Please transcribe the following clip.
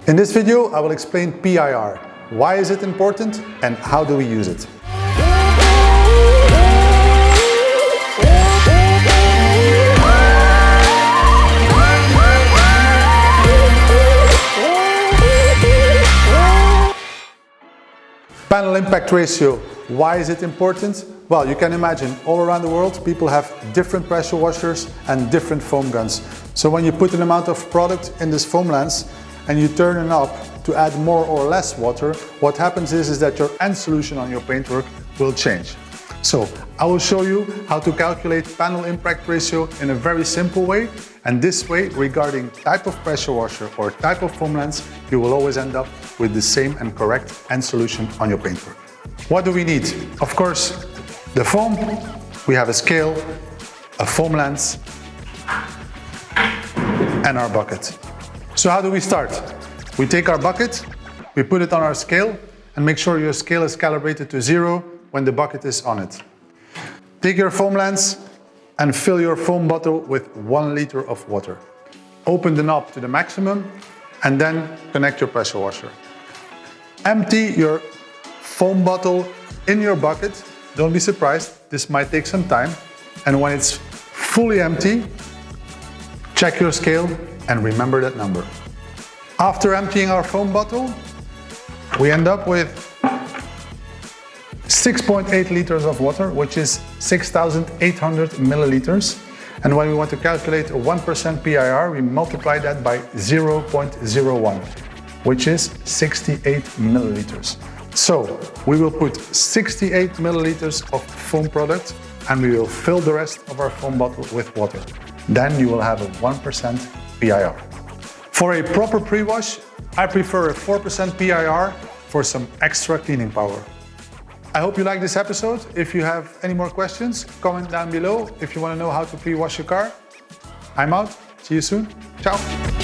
In this video, I will explain PIR. Why is it important and how do we use it? Panel impact ratio. Why is it important? Well, you can imagine all around the world people have different pressure washers and different foam guns. So when you put an amount of product in this foam lens and you turn it up to add more or less water, what happens is that your end solution on your paintwork will change. So I will show you how to calculate panel impact ratio in a very simple way, and this way, regarding type of pressure washer or type of foam lens, you will always end up with the same and correct end solution on your paintwork. What do we need? Of course, the foam, we have a scale, a foam lens, and our bucket. So how do we start? We take our bucket, we put it on our scale, and make sure your scale is calibrated to 0 when the bucket is on it. Take your foam lens and fill your foam bottle with 1 liter of water. Open the knob to the maximum and then connect your pressure washer. Empty your foam bottle in your bucket. Don't be surprised, this might take some time. And when it's fully empty, check your scale and remember that number. After emptying our foam bottle, we end up with 6.8 liters of water, which is 6,800 milliliters. And when we want to calculate a 1% PIR, we multiply that by 0.01, which is 68 milliliters. So we will put 68 milliliters of foam product and we will fill the rest of our foam bottle with water. Then you will have a 1% PIR. For a proper pre-wash, I prefer a 4% PIR for some extra cleaning power. I hope you liked this episode. If you have any more questions, comment down below. If you want to know how to pre-wash your car, I'm out. See you soon. Ciao.